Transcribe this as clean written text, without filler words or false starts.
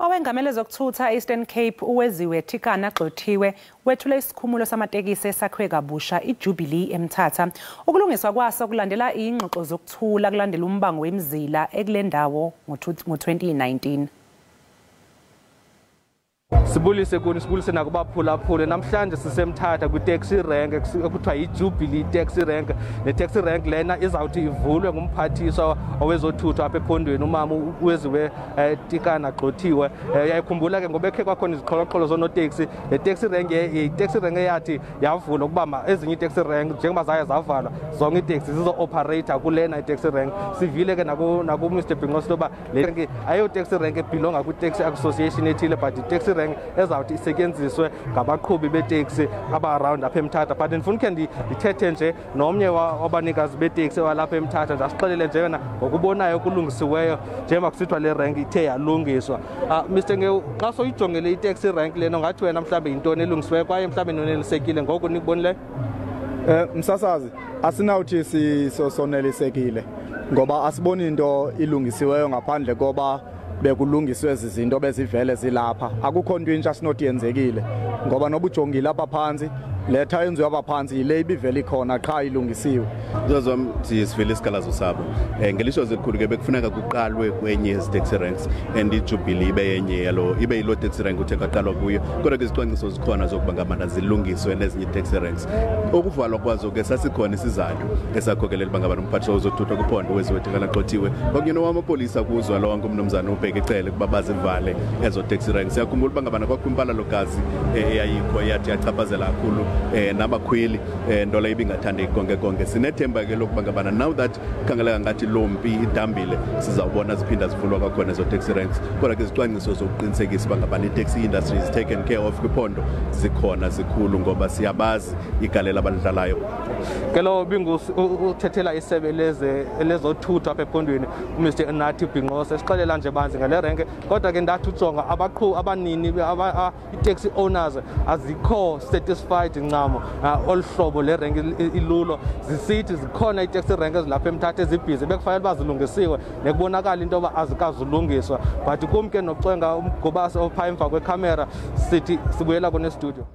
Owengamele ezokuthutha eEastern Cape uWeziwe Tikana Gxothiwe wethule isikhumulo samatekisi esakhiwe kabusha iJubilee eMthatha. Ukulungiswa kwaso kulandela izingxoxo zokuthula kulandela umbango wemizila ekulendalo ngo-2019. Sibulise nakubaphulaphule namhlanje sisemthatha kwi-taxi rank ekuthiwa iJubilee taxi rank. Le taxi rank lena izawuthi ivulwe ngumphathiswa owezothutha apha ephondweni umama uWeziwe Tikana Gxothiwe. Yayikhumbula ke ngoba ekhe kwakhona iziqholoqholo zonoteksi. Le taxi rank taxi rank eyathi yavula ukuba ezinye taxi rank njengoba zaye zavalwa zonke itaxi zizo-operator kulena i-taxi rank. Sivile ke naku Mr. Bhinqo soba le rank ayo taxi rank ebelonga kwi-taxi association ethile but i-taxi rank ezawuthi isetyenziswe ngabaqhubi beteksi aba-around apha eMthatha. But ndifuna ukhe ndithethe nje nomnye wabanikazi beteksi walapha eMthatha ndasixelele nje yona ngokubonayo okulungisiweyo njengoba kusithiwa le rank ithe yalungiswa. Mr. Ngeu, xa soyijongele itaxi rank lena ngathi wena mhlawumbe yintoni elungisiweyo kwaye mhlawumbe nonelisekile ngoku nikubonileyo? Msasazi, asinawuthi sonelisekile ngoba asiboni into ilungisiweyo ngaphandle koba bekulungiswe izinto bezivele zilapha. Akukho into intsha sinothi yenzekile ngoba noba ujongile apha phansi letha yenziwe apha phansi yile ibivele ikhona qha ilungisiwe. Zozom sivile isikalazo sabo. Ngelisho elikhulu ke bekufuneka kuqalwe kwenye izitaxi ranks and iJubilee ibe yenye yalo ibe yilo taxi rank uthe qaqalwa kuyo. Kodwa ke izicwangciso zikhona zokuba ngamana zilungiswe nezinye taxi ranks. Okuvalwa kwazo ke sasikhona isizathu esakhokelela bangabana umphathiswa ozothutha kuphondo uWeziwe Tikana Gxothiwe. Ngokunyeno wamapolisa kuzwa lo wangu umnomzana ubheka icele kuba bazivale ezo taxi ranks. Siyakhumbula bangabana kwakwimpala logazi eyayikho yathi yachaphazela kakhulu nabakhweli ndola ibingathandi konke sinethemba ke lokuba ngabana now that khangeleka ngathi lompi idambile sizawubona ziphinda zivulwa kwakhona ezo taxi ranks. Kodwa ke izicwangciso zokuqinisekisa bangabana i-taxi industry is taken care of kwiphondo zikhona zikhulu ngoba siyabazi igalela abalidlalayo. Ke lo uthethela isebe lezothutha apha ephondweni uMr. Nathi Bhinqo sesixelela nje banzi ngale rank. Kodwa ke ndathi ujonga abaqhubi abanini i-taxi owners azikho satisfied ncamo olhlobo le rank ilulo. Zisithi zikhona i-taxi rank ezilapha eMthatha ezibhizi bekufanele bazilungisiwe nekubonakala into yoba azikazulungiswa. But kum ke nokucenga umgobasi opha emva kwekhamera sithi sibuyela kone studio.